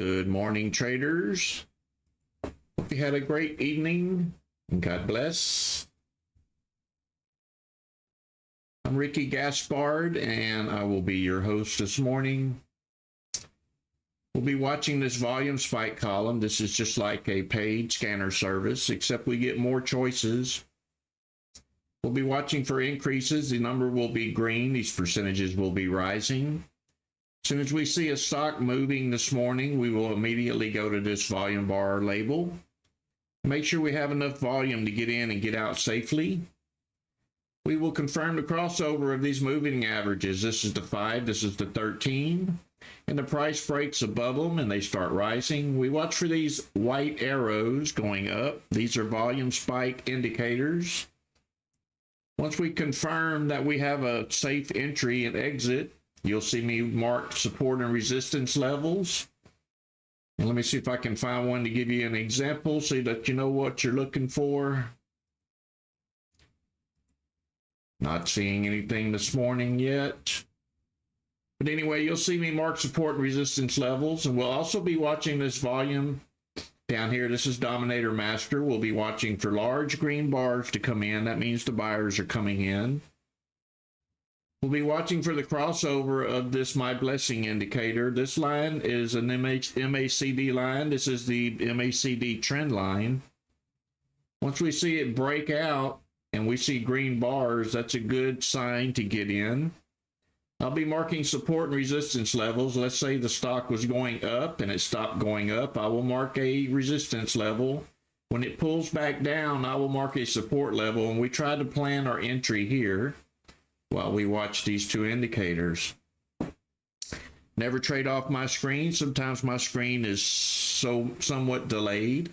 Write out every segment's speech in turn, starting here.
Good morning, traders. Hope you had a great evening, and God bless. I'm Ricky Gaspard, and I will be your host this morning. We'll be watching this volume spike column. This is just like a paid scanner service, except we get more choices. We'll be watching for increases. The number will be green. These percentages will be rising. As soon as we see a stock moving this morning, we will immediately go to this volume bar label. Make sure we have enough volume to get in and get out safely. We will confirm the crossover of these moving averages. This is the 5, this is the 13, and the price breaks above them and they start rising. We watch for these white arrows going up. These are volume spike indicators. Once we confirm that we have a safe entry and exit, you'll see me mark support and resistance levels. And let me see if I can find one to give you an example so that you know what you're looking for. Not seeing anything this morning yet. But anyway, you'll see me mark support and resistance levels. And we'll also be watching this volume down here. This is Dominator Master. We'll be watching for large green bars to come in. That means the buyers are coming in. We'll be watching for the crossover of this My Blessing indicator. This line is an MACD line. This is the MACD trend line. Once we see it break out and we see green bars, that's a good sign to get in. I'll be marking support and resistance levels. Let's say the stock was going up and it stopped going up. I will mark a resistance level. When it pulls back down, I will mark a support level, and we try to plan our entry here while we watch these two indicators. Never trade off my screen. Sometimes my screen is somewhat delayed.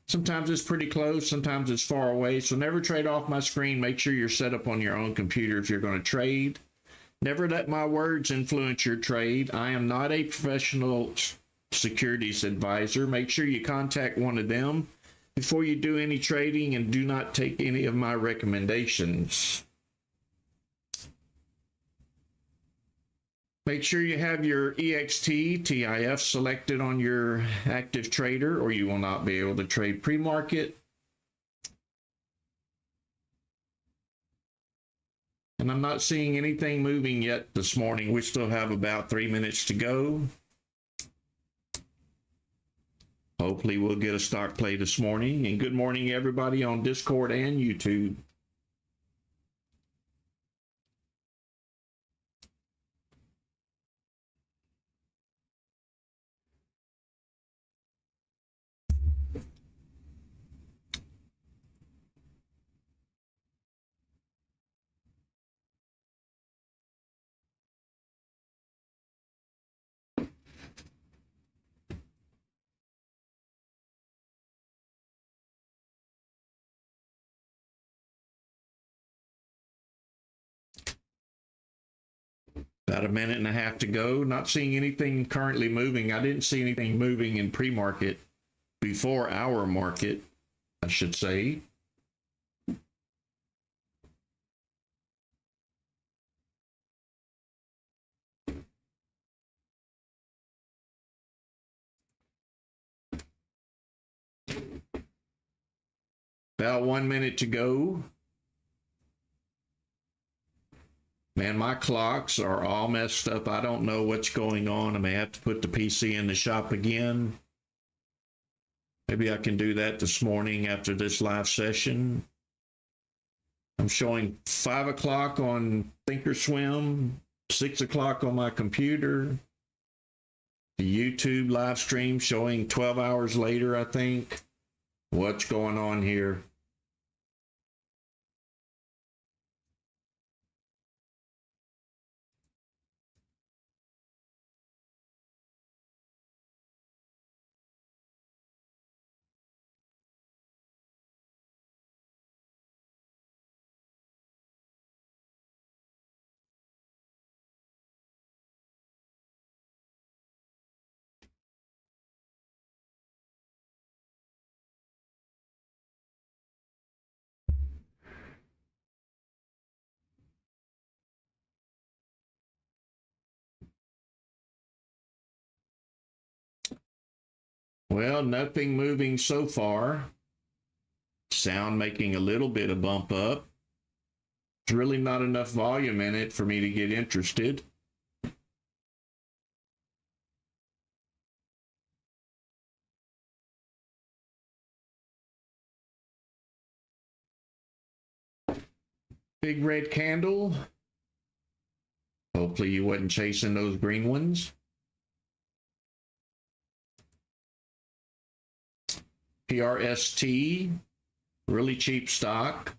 Sometimes it's pretty close, sometimes it's far away. So never trade off my screen. Make sure you're set up on your own computer if you're going to trade. Never let my words influence your trade. I am not a professional securities advisor. Make sure you contact one of them before you do any trading, and do not take any of my recommendations. Make sure you have your EXT, TIF selected on your active trader, or you will not be able to trade pre-market. And I'm not seeing anything moving yet this morning. We still have about 3 minutes to go. Hopefully we'll get a stock play this morning. And good morning, everybody on Discord and YouTube. About a minute and a half to go. Not seeing anything currently moving. I didn't see anything moving in pre-market before our market, I should say. About 1 minute to go. Man, my clocks are all messed up. I don't know what's going on. I may have to put the PC in the shop again. Maybe I can do that this morning after this live session. I'm showing 5 o'clock on ThinkorSwim, 6 o'clock on my computer. The YouTube live stream showing 12 hours later, I think. What's going on here? Well, nothing moving so far. Sound making a little bit of bump up. There's really not enough volume in it for me to get interested. Big red candle. Hopefully you wasn't chasing those green ones. PRST, really cheap stock.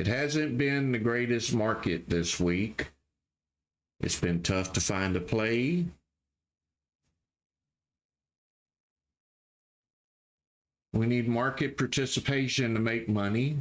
It hasn't been the greatest market this week. It's been tough to find a play. We need market participation to make money.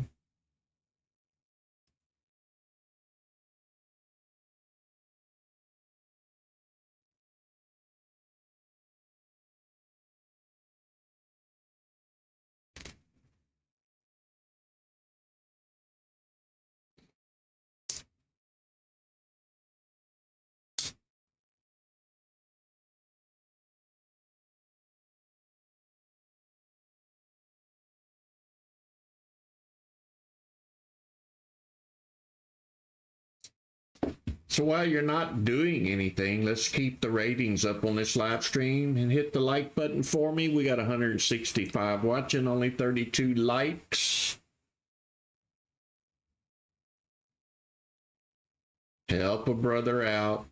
So while you're not doing anything, let's keep the ratings up on this live stream and hit the like button for me. We got 165 watching, only 32 likes. Help a brother out.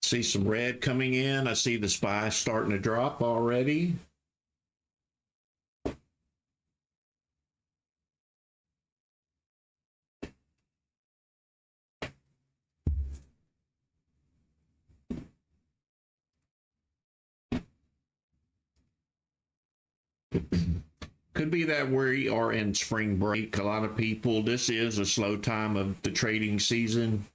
See some red coming in. I see the SPY starting to drop already. Could be that we are in spring break. A lot of people, this is a slow time of the trading season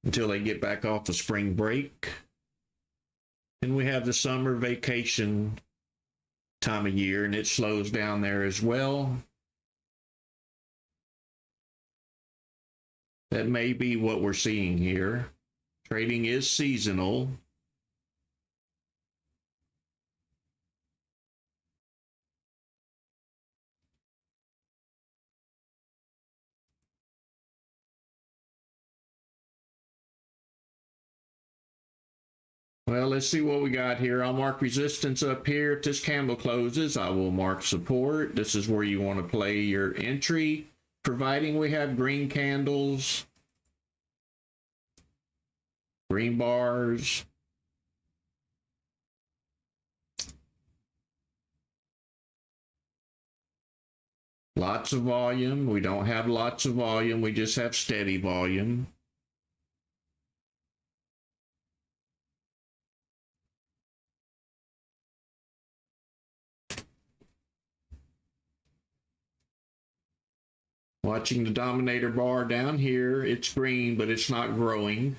until they get back off the spring break. And we have the summer vacation time of year, and it slows down there as well. That may be what we're seeing here. Trading is seasonal. Well, let's see what we got here. I'll mark resistance up here. If this candle closes, I will mark support. This is where you want to play your entry, providing we have green candles, green bars. Lots of volume. We don't have lots of volume. We just have steady volume. Watching the dominator bar down here, it's green, but it's not growing.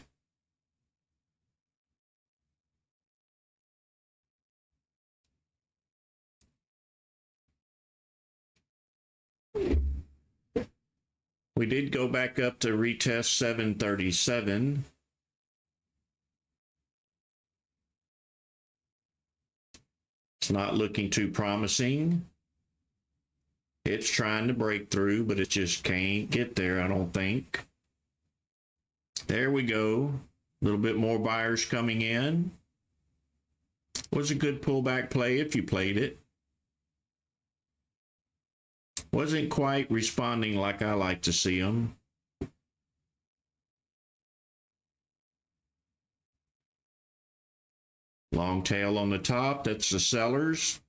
We did go back up to retest 737. It's not looking too promising. It's trying to break through, but it just can't get there, I don't think. There we go. A little bit more buyers coming in. Was a good pullback play if you played it. Wasn't quite responding like I like to see them. Long tail on the top, that's the sellers.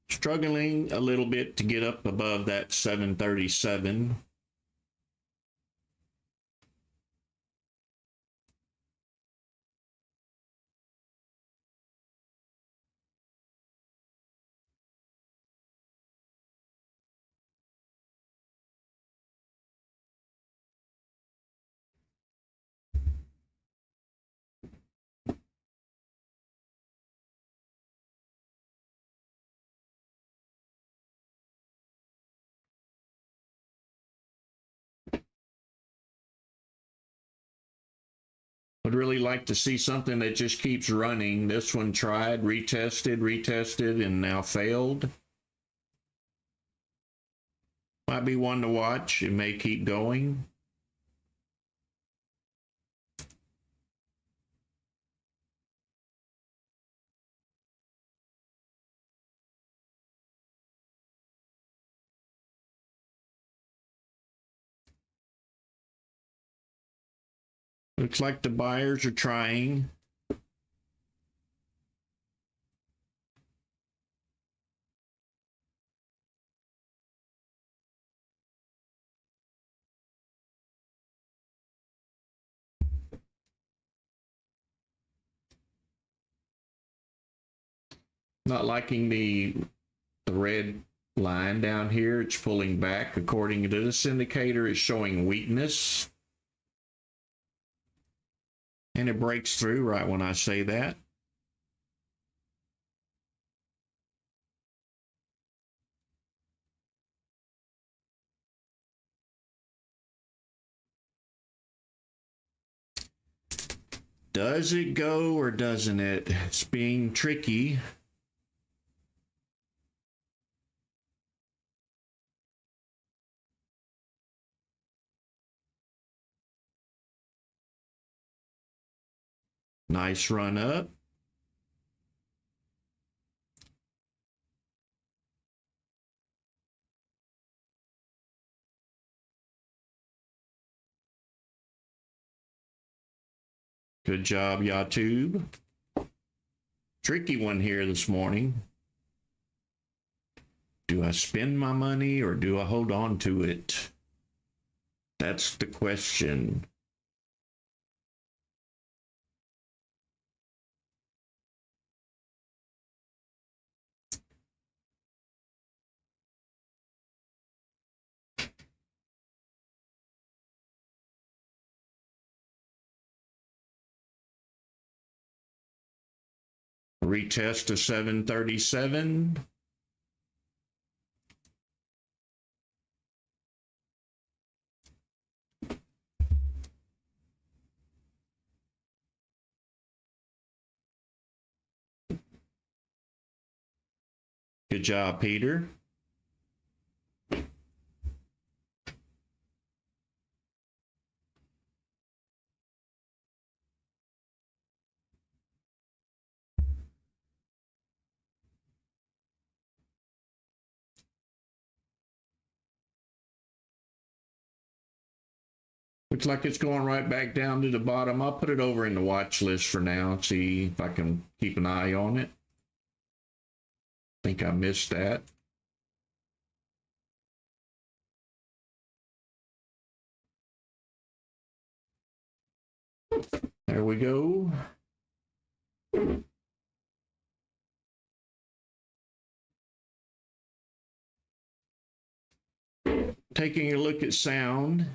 Struggling a little bit to get up above that 737. Would really like to see something that just keeps running. This one tried, retested, and now failed. Might be one to watch. It may keep going. Looks like the buyers are trying. Not liking the red line down here. It's pulling back. According to this indicator, it's showing weakness. And it breaks through right when I say that. Does it go or doesn't it? It's being tricky. Nice run up. Good job, YouTube. Tricky one here this morning. Do I spend my money or do I hold on to it? That's the question. Retest to 737. Good job, Peter. Looks like it's going right back down to the bottom. I'll put it over in the watch list for now. See if I can keep an eye on it. I think I missed that. There we go. Taking a look at sound.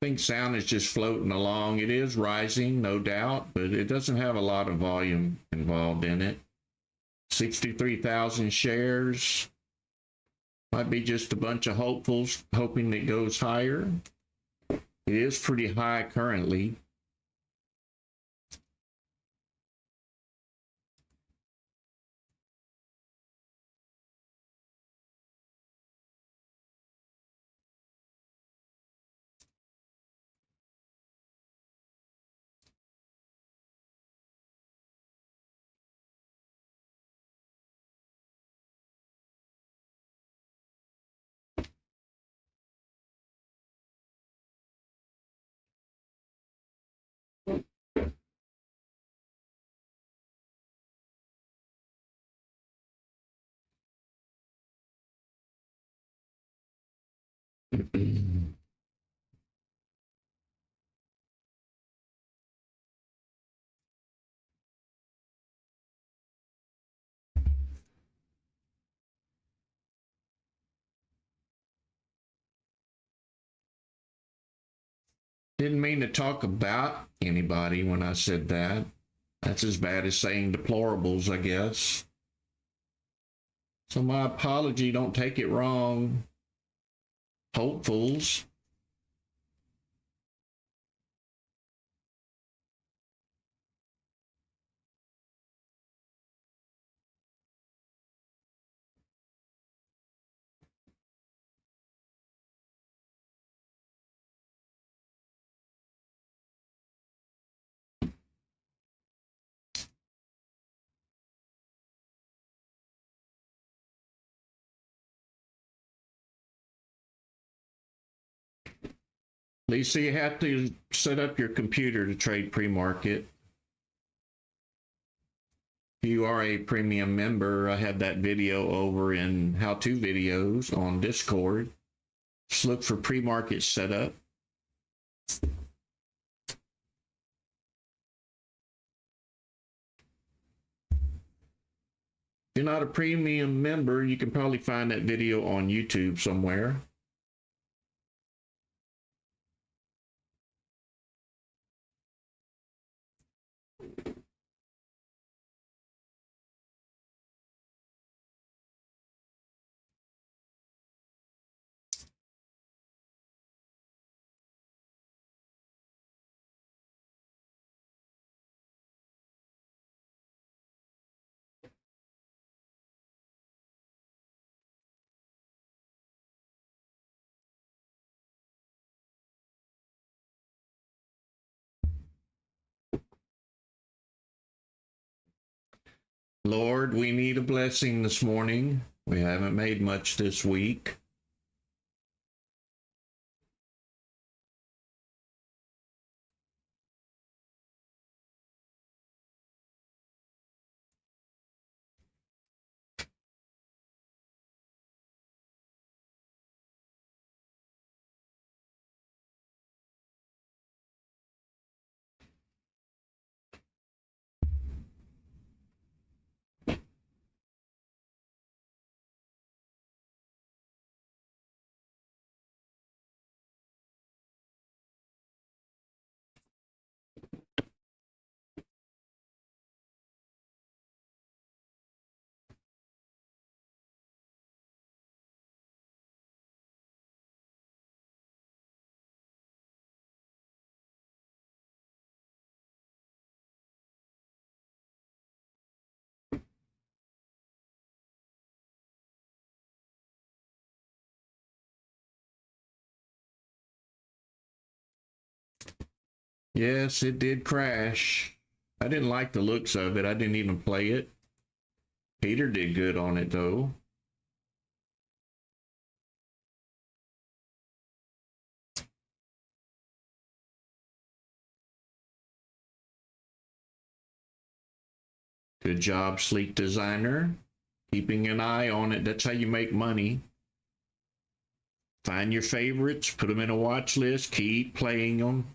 I think sound is just floating along. It is rising, no doubt, but it doesn't have a lot of volume involved in it. 63,000 shares. Might be just a bunch of hopefuls hoping it goes higher. It is pretty high currently. Didn't mean to talk about anybody when I said that. That's as bad as saying deplorables, I guess. So my apology, don't take it wrong. Hopefuls. Lisa, you have to set up your computer to trade pre-market. If you are a premium member, I have that video over in how-to videos on Discord. Just look for pre-market setup. If you're not a premium member, you can probably find that video on YouTube somewhere. Lord, we need a blessing this morning. We haven't made much this week. Yes, it did crash. I didn't like the looks of it. I didn't even play it. Peter did good on it though. Good job, Sleek Designer. Keeping an eye on it. That's how you make money. Find your favorites, put them in a watch list, keep playing them.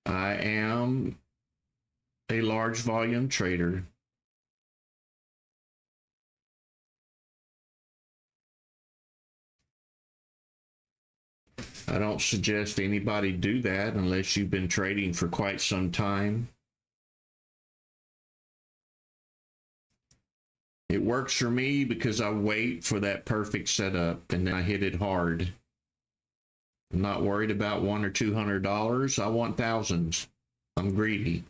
I am a large volume trader. I don't suggest anybody do that unless you've been trading for quite some time. It works for me because I wait for that perfect setup and then I hit it hard. I'm not worried about $100 or $200. I want thousands. I'm greedy.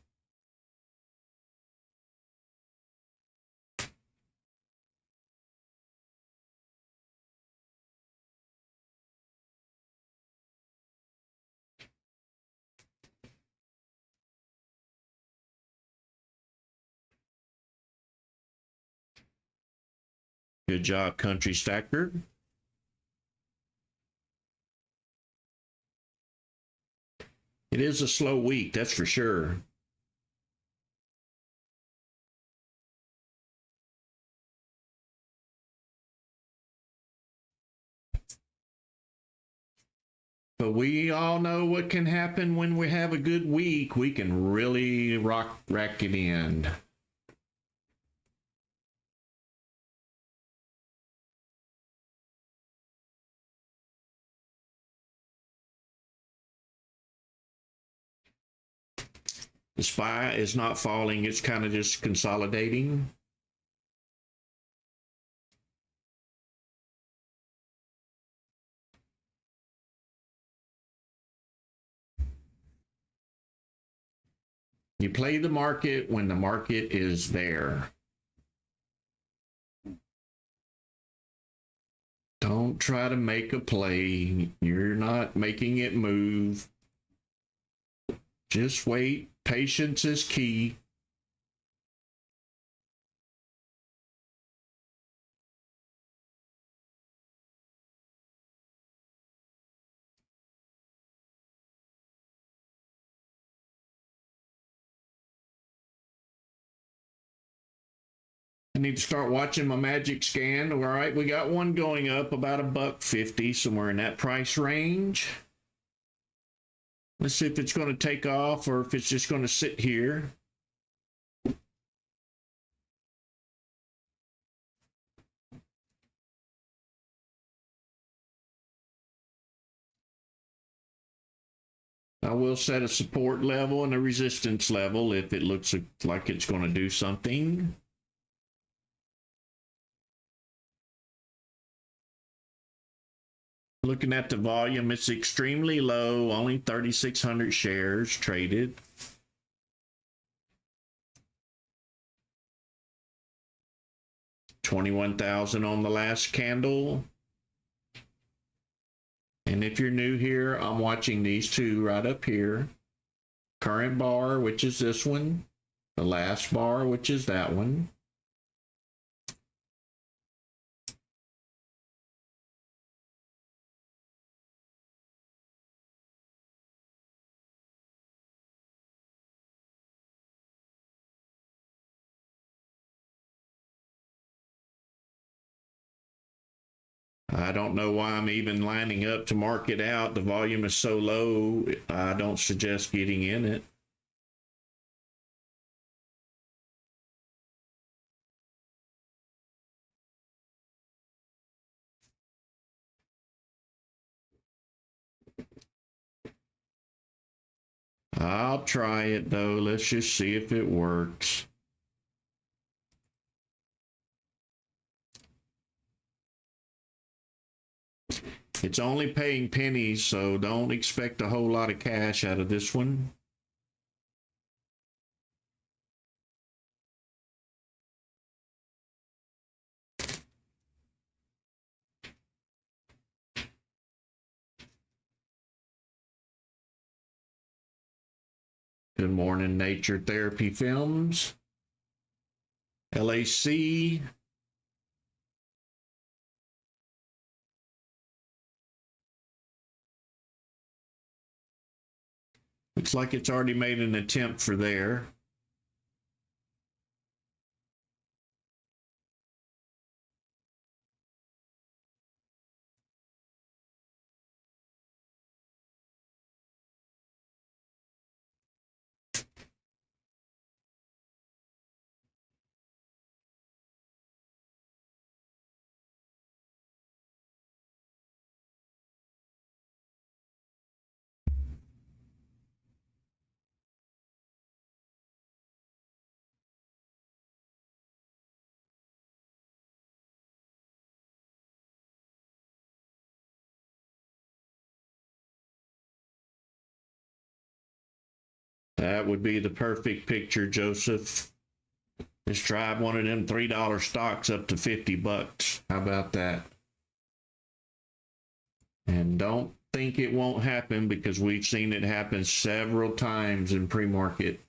Good job, Country Stacker. It is a slow week, that's for sure. But we all know what can happen when we have a good week. We can really rack it in. The SPY is not falling, it's kind of just consolidating. You play the market when the market is there. Don't try to make a play. You're not making it move. Just wait. Patience is key. I need to start watching my magic scan. All right, we got one going up about $1.50, somewhere in that price range. Let's see if it's going to take off or if it's just going to sit here. I will set a support level and a resistance level if it looks like it's going to do something. Looking at the volume, it's extremely low, only 3,600 shares traded. $21,000 on the last candle. And if you're new here, I'm watching these two right up here. Current bar, which is this one. The last bar, which is that one. I don't know why I'm even lining up to mark it out. The volume is so low, I don't suggest getting in it. I'll try it though. Let's just see if it works. It's only paying pennies, so don't expect a whole lot of cash out of this one. Good morning, Nature Therapy Films. LAC. Looks like it's already made an attempt for there. That would be the perfect picture, Joseph. Just drive one of them $3 stocks up to $50. How about that? And don't think it won't happen, because we've seen it happen several times in pre-market.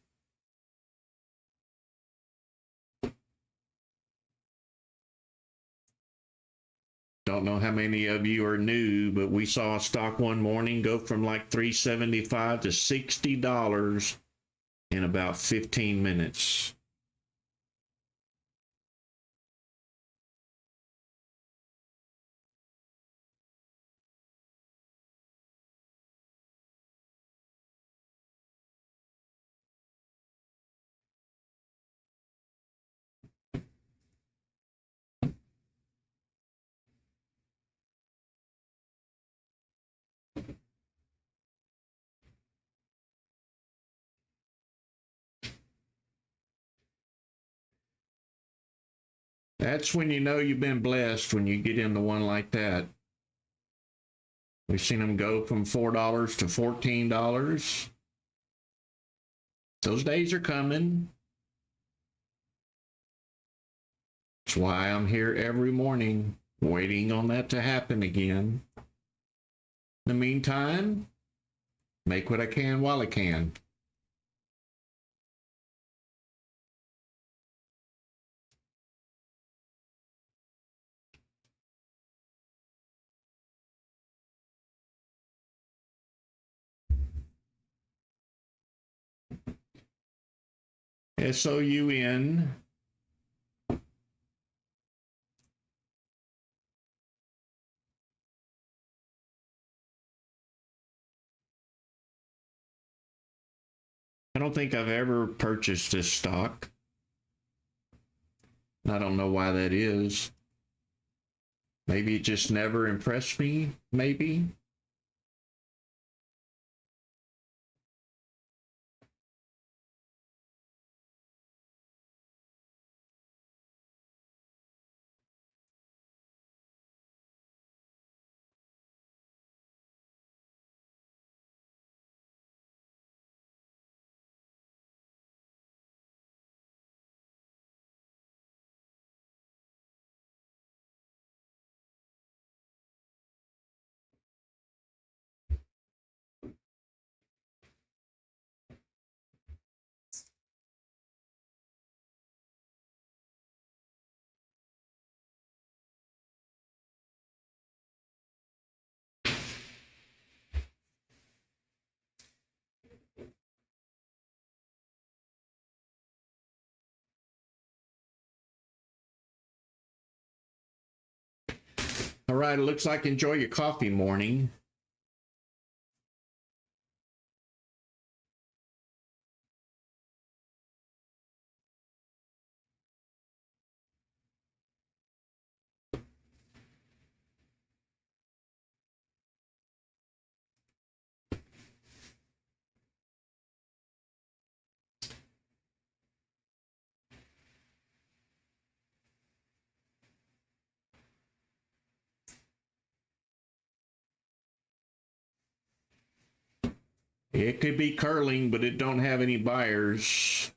Don't know how many of you are new, but we saw a stock one morning go from like $3.75 to $60 in about 15 minutes. That's when you know you've been blessed, when you get into one like that. We've seen them go from $4 to $14. Those days are coming. That's why I'm here every morning, waiting on that to happen again. In the meantime, make what I can while I can. SOUN. I don't think I've ever purchased this stock. I don't know why that is. Maybe it just never impressed me, maybe. All right, it looks like enjoy your coffee morning. It could be curling, but it don't have any buyers.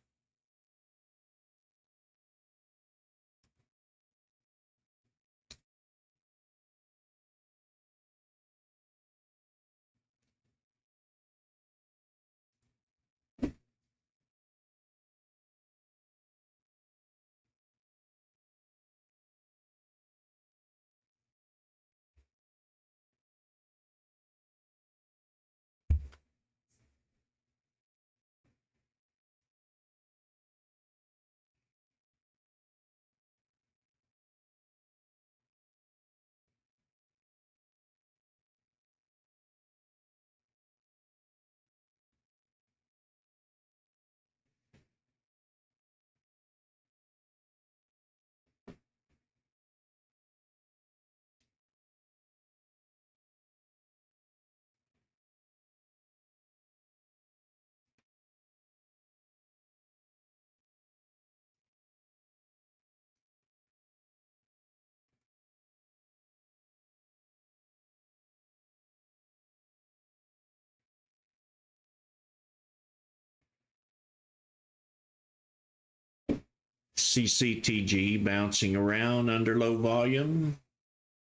see CTG bouncing around under low volume.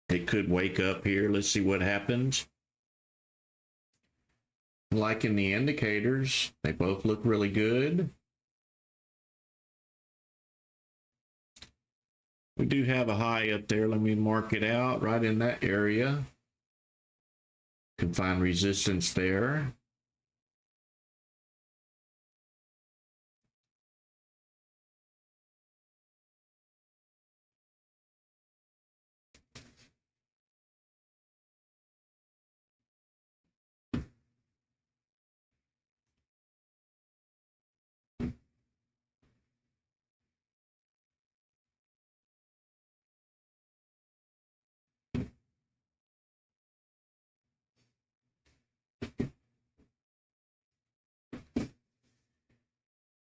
It could wake up here. Let's see what happens. Like in the indicators, they both look really good. We do have a high up there. Let me mark it out right in that area. Can find resistance there.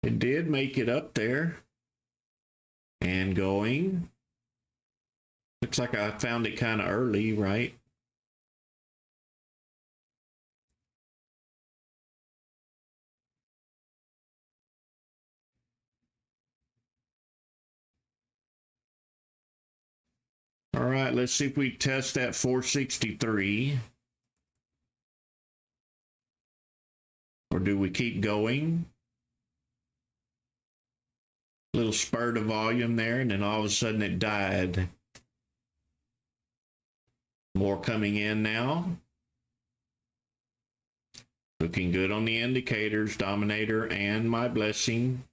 It did make it up there and going. Looks like I found it kind of early, right? All right, let's see if we test that 463. Or do we keep going? Little spurt of volume there, and then all of a sudden it died. More coming in now. Looking good on the indicators, Dominator and my blessing.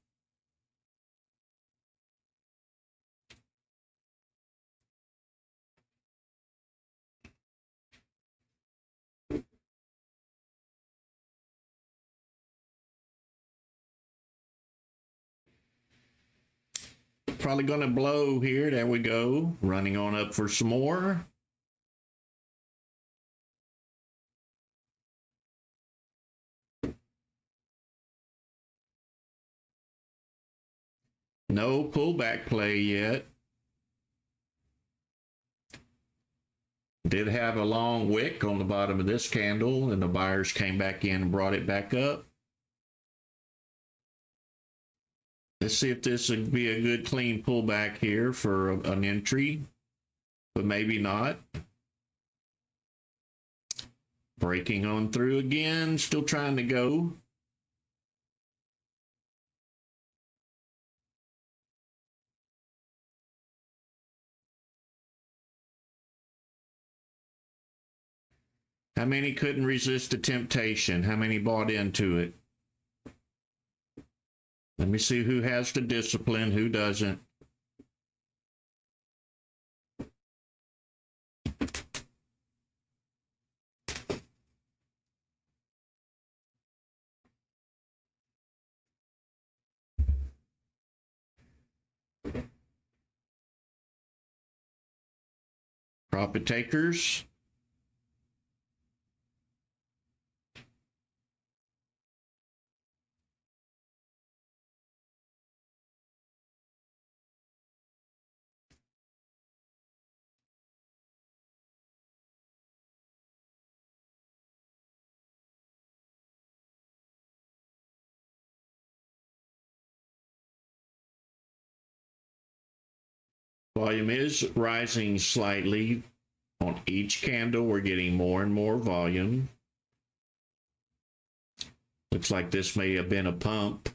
Probably going to blow here. There we go. Running on up for some more. No pullback play yet. Did have a long wick on the bottom of this candle, and the buyers came back in and brought it back up. Let's see if this would be a good clean pullback here for an entry, but maybe not. Breaking on through again, still trying to go. How many couldn't resist the temptation? How many bought into it? Let me see who has the discipline, who doesn't. Profit takers. Volume is rising slightly. On each candle, we're getting more and more volume. Looks like this may have been a pump.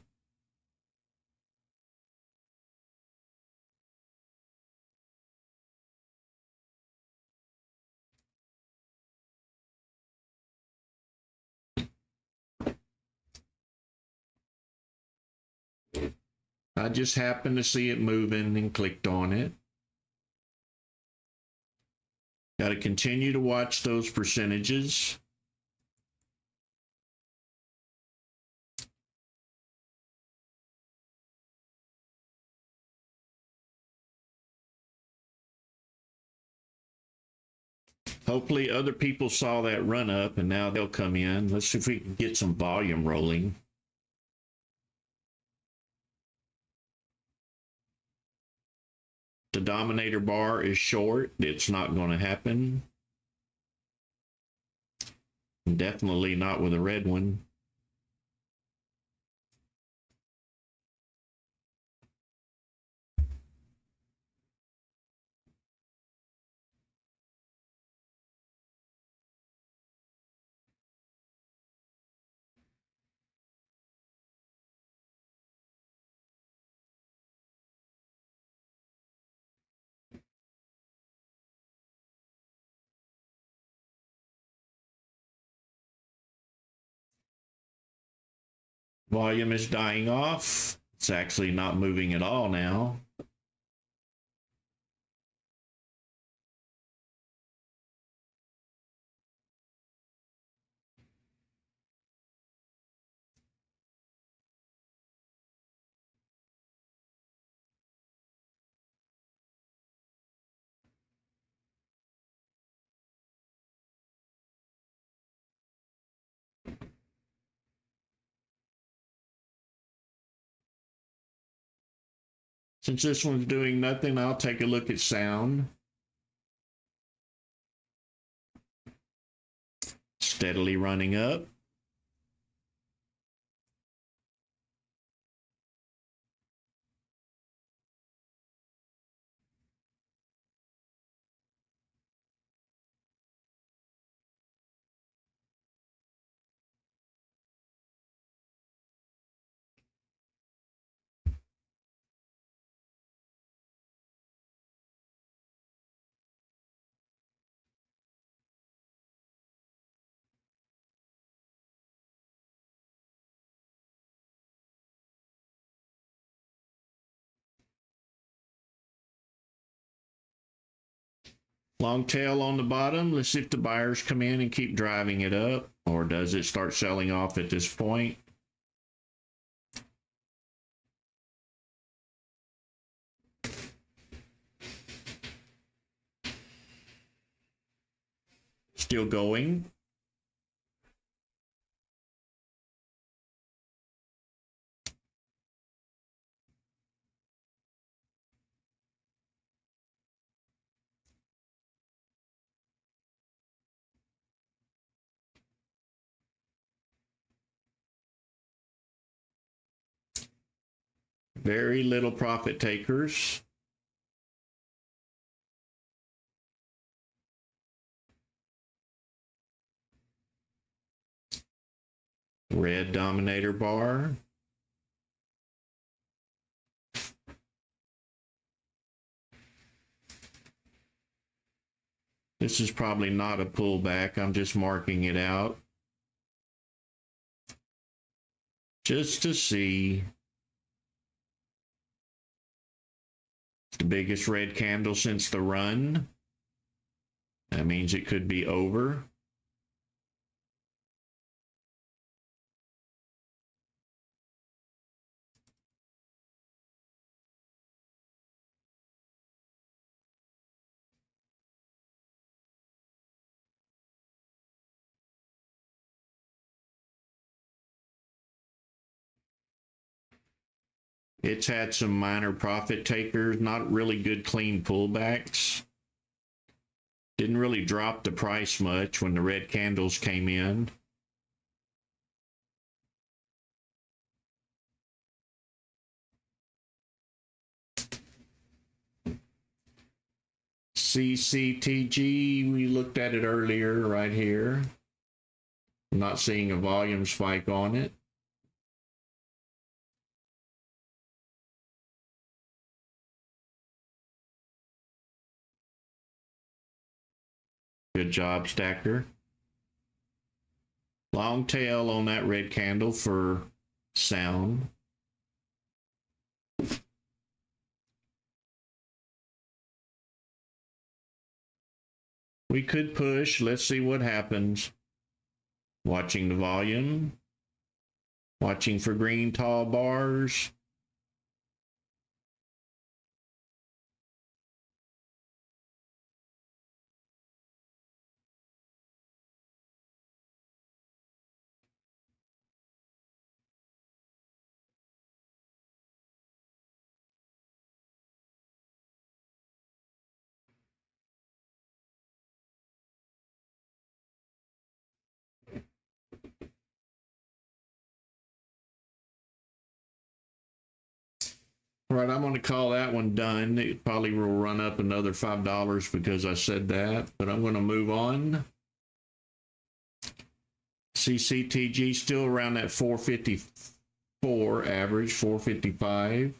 I just happened to see it moving and clicked on it. Got to continue to watch those percentages. Hopefully other people saw that run up and now they'll come in. Let's see if we can get some volume rolling. The Dominator bar is short. It's not going to happen. Definitely not with a red one. Volume is dying off. It's actually not moving at all now. Since this one's doing nothing, I'll take a look at sound. Steadily running up. Long tail on the bottom. Let's see if the buyers come in and keep driving it up, or does it start selling off at this point? Still going. Very little profit takers. Red dominator bar. This is probably not a pullback. I'm just marking it out just to see. It's the biggest red candle since the run. That means it could be over. It's had some minor profit takers, not really good clean pullbacks. Didn't really drop the price much when the red candles came in. CCTG, we looked at it earlier right here. I'm not seeing a volume spike on it. Good job, Stacker. Long tail on that red candle for sound. We could push. Let's see what happens. Watching the volume. Watching for green tall bars. All right, I'm going to call that one done. It probably will run up another $5 because I said that, but I'm going to move on. CCTG still around that 454 average, 455.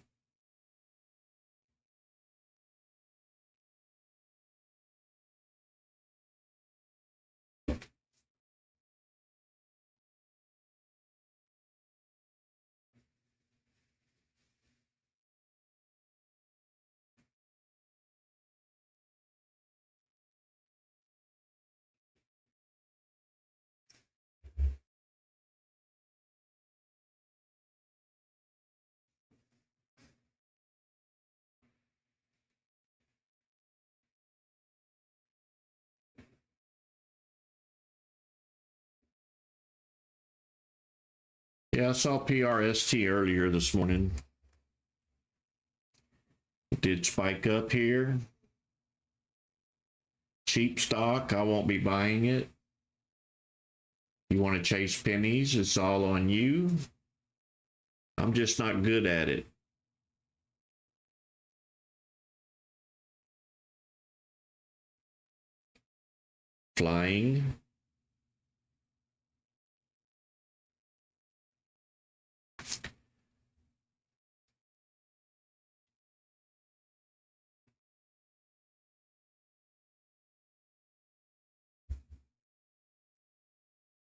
Yeah, I saw PRST earlier this morning. It did spike up here. Cheap stock, I won't be buying it. You want to chase pennies, it's all on you. I'm just not good at it. Flying.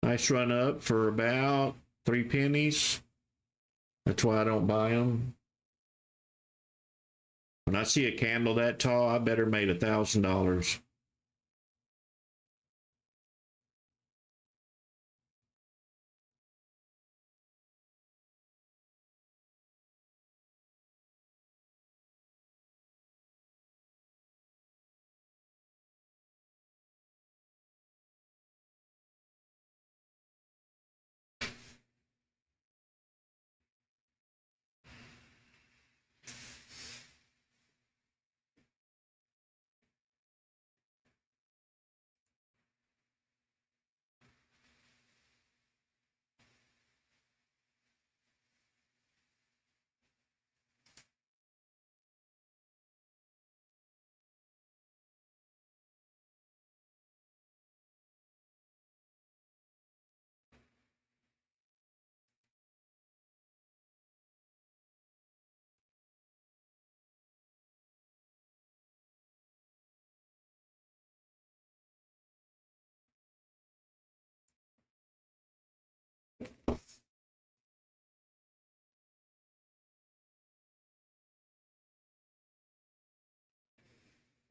Nice run up for about 3 pennies. That's why I don't buy them. When I see a candle that tall, I better made $1,000.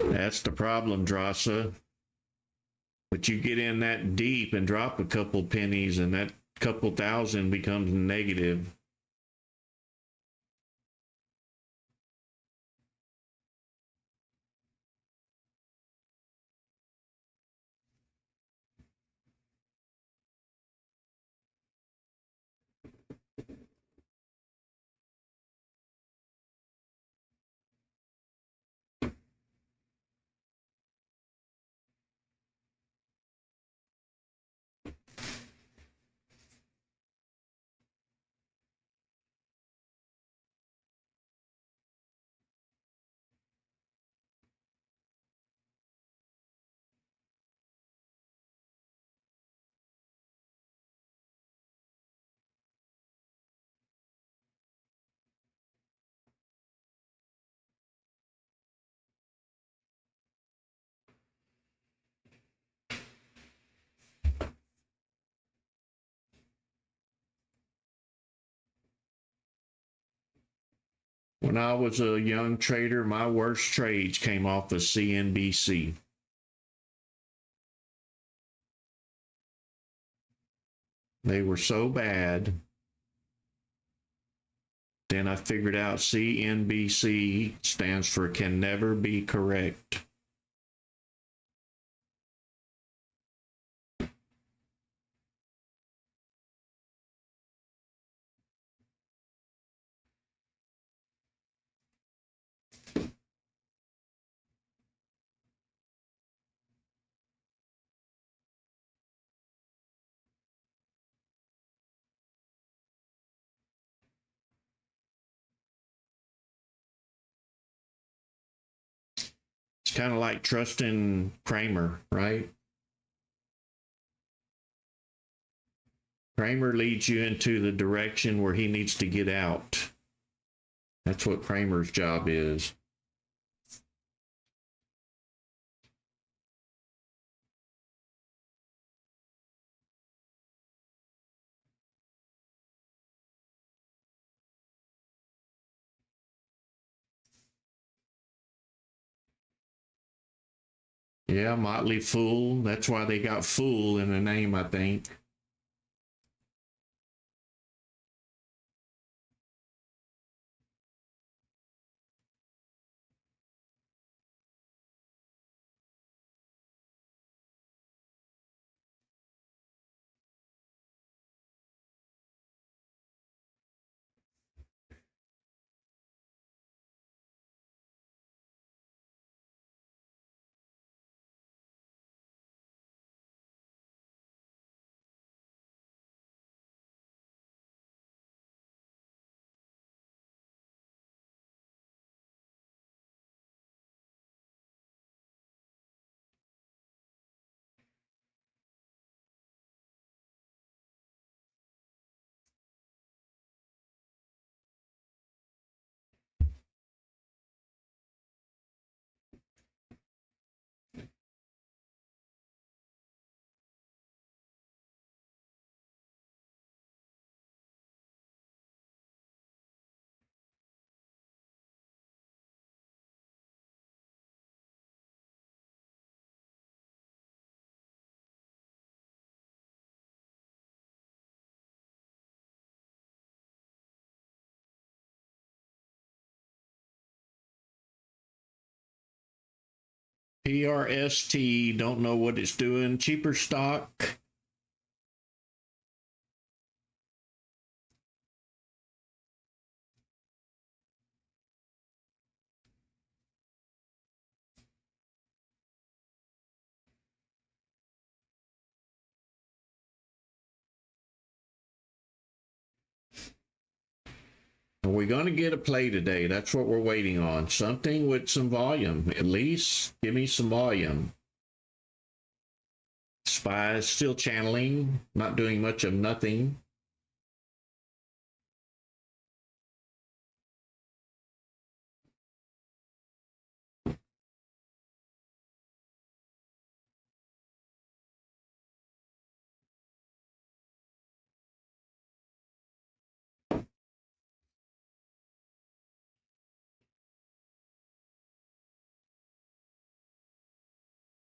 That's the problem, Drasa. But you get in that deep and drop a couple pennies, and that couple thousand becomes negative. When I was a young trader, my worst trades came off of CNBC. They were so bad. Then I figured out CNBC stands for can never be correct. It's kind of like trusting Kramer, right? Kramer leads you into the direction where he needs to get out. That's what Kramer's job is. Yeah, Motley Fool. That's why they got Fool in the name, I think. PRST, don't know what it's doing. Cheaper stock. Are we going to get a play today? That's what we're waiting on. Something with some volume. At least give me some volume. SPY is still channeling, not doing much of nothing.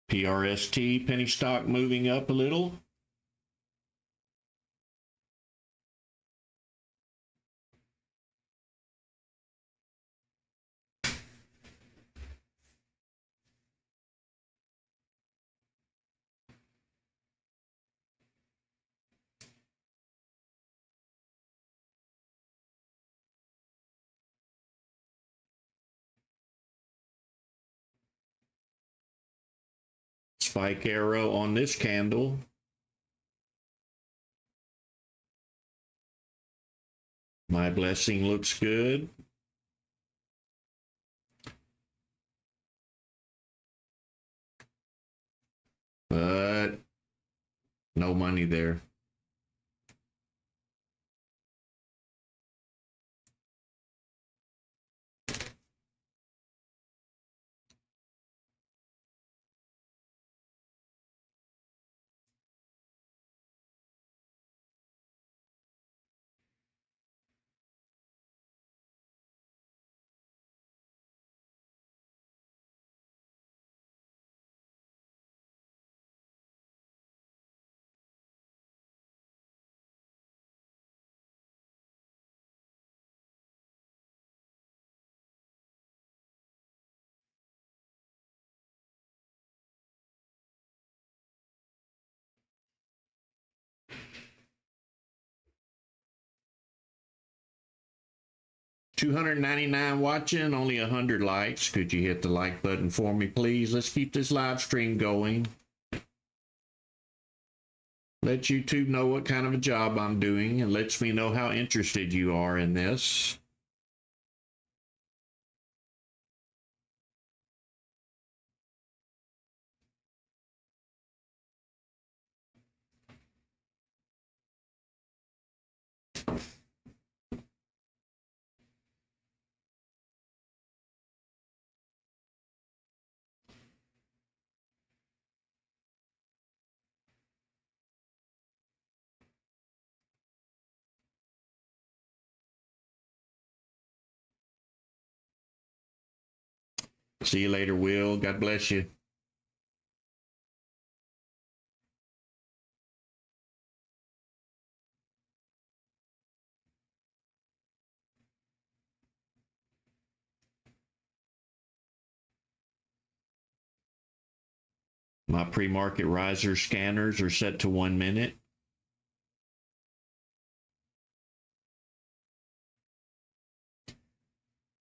PRST, penny stock moving up a little. Spike arrow on this candle. My blessing looks good. But no money there. $299 watching, only 100 likes. Could you hit the like button for me, please? Let's keep this live stream going. Let YouTube know what kind of a job I'm doing and lets me know how interested you are in this. See you later, Will. God bless you. My pre-market riser scanners are set to 1 minute.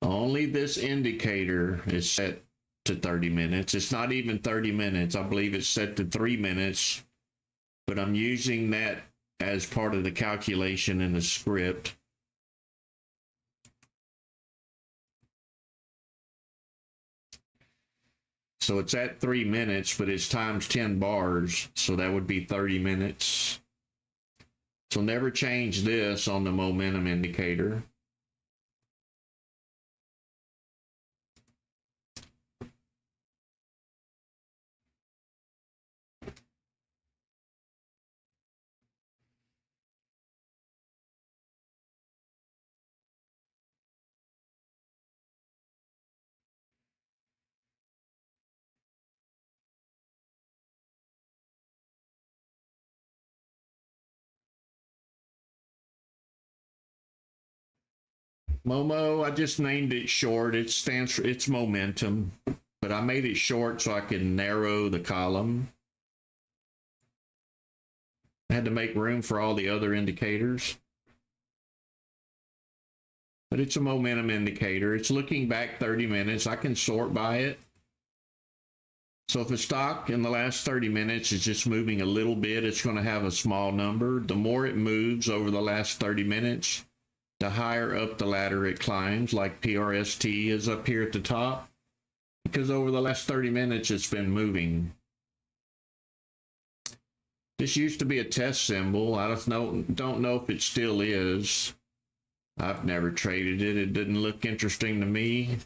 Only this indicator is set to 30 minutes. It's not even 30 minutes. I believe it's set to 3 minutes, but I'm using that as part of the calculation in the script. So it's at 3 minutes, but it's times 10 bars, so that would be 30 minutes. So never change this on the momentum indicator. Momo, I just named it short. It stands for its momentum. but I made it short so I can narrow the column. I had to make room for all the other indicators. But it's a momentum indicator. It's looking back 30 minutes. I can sort by it. So if a stock in the last 30 minutes is just moving a little bit, it's going to have a small number. The more it moves over the last 30 minutes, the higher up the ladder it climbs, like PRST is up here at the top, because over the last 30 minutes, it's been moving. This used to be a test symbol. I don't know if it still is. I've never traded it. It didn't look interesting to me.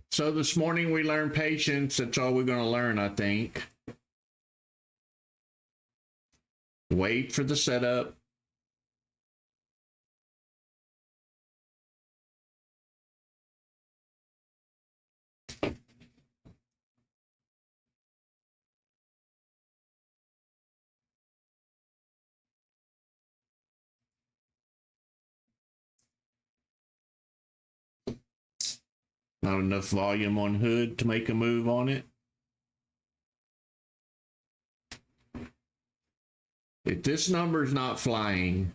So this morning we learned patience. That's all we're going to learn, I think. Wait for the setup. Not enough volume on hood to make a move on it. If this number is not flying,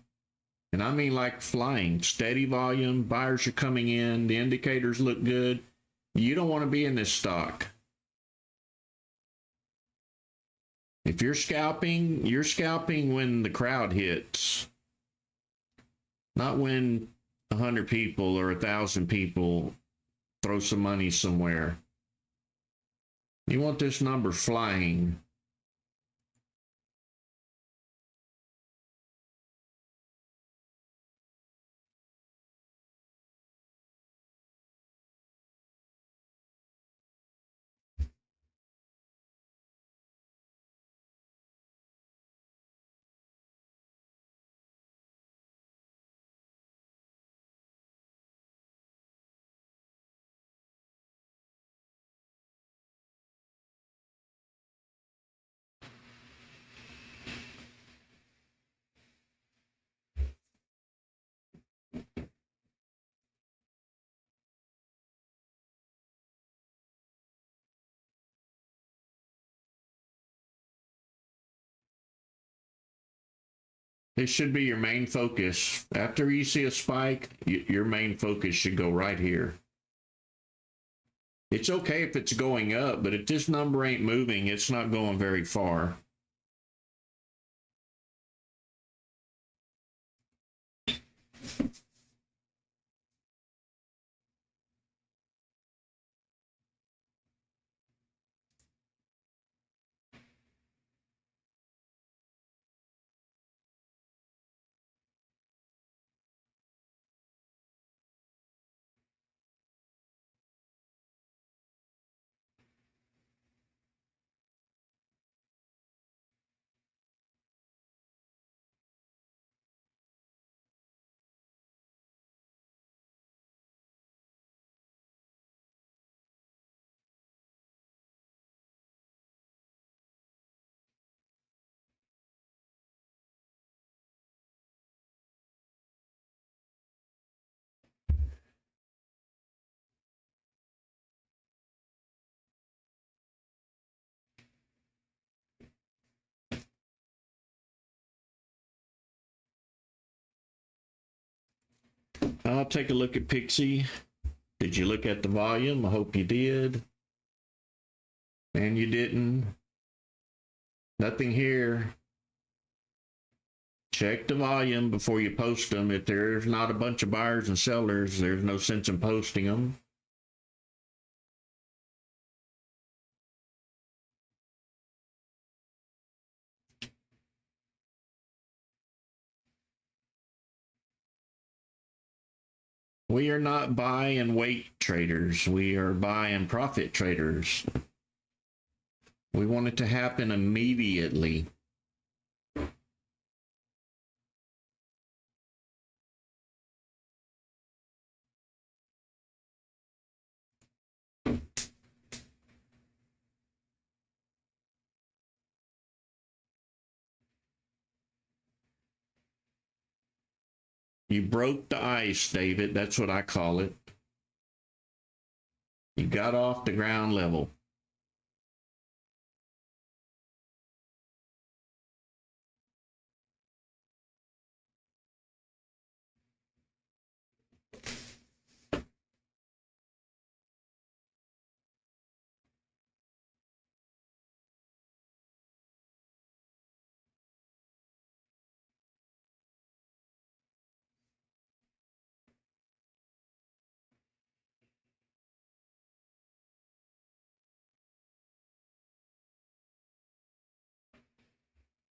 and I mean like flying, steady volume, buyers are coming in, the indicators look good, you don't want to be in this stock. If you're scalping when the crowd hits, not when 100 people or 1,000 people throw some money somewhere. You want this number flying. This should be your main focus. After you see a spike, your main focus should go right here. It's okay if it's going up, but if this number ain't moving, it's not going very far. I'll take a look at Pixie. Did you look at the volume? I hope you did. And you didn't. Nothing here. Check the volume before you post them. If there's not a bunch of buyers and sellers, there's no sense in posting them. We are not buy and wait traders. We are buy and profit traders. We want it to happen immediately. You broke the ice, David. That's what I call it. You got off the ground level.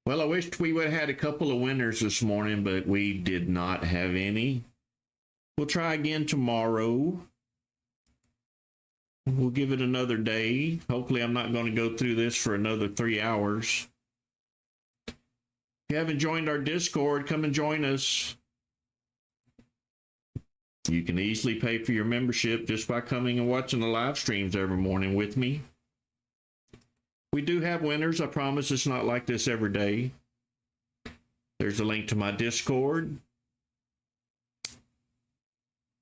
Well, I wished we would have had a couple of winners this morning, but we did not have any. We'll try again tomorrow. We'll give it another day. Hopefully, I'm not going to go through this for another 3 hours. If you haven't joined our Discord, come and join us. You can easily pay for your membership just by coming and watching the live streams every morning with me. We do have winners. I promise it's not like this every day. There's a link to my Discord.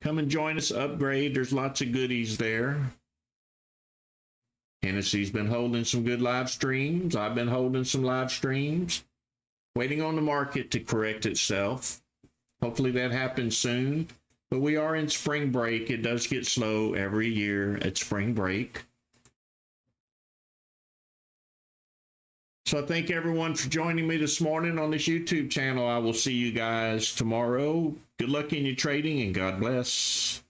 Come and join us, upgrade. There's lots of goodies there. Hennessy's been holding some good live streams. I've been holding some live streams. Waiting on the market to correct itself. Hopefully that happens soon. But we are in spring break. It does get slow every year at spring break. So I thank everyone for joining me this morning on this YouTube channel. I will see you guys tomorrow. Good luck in your trading and God bless.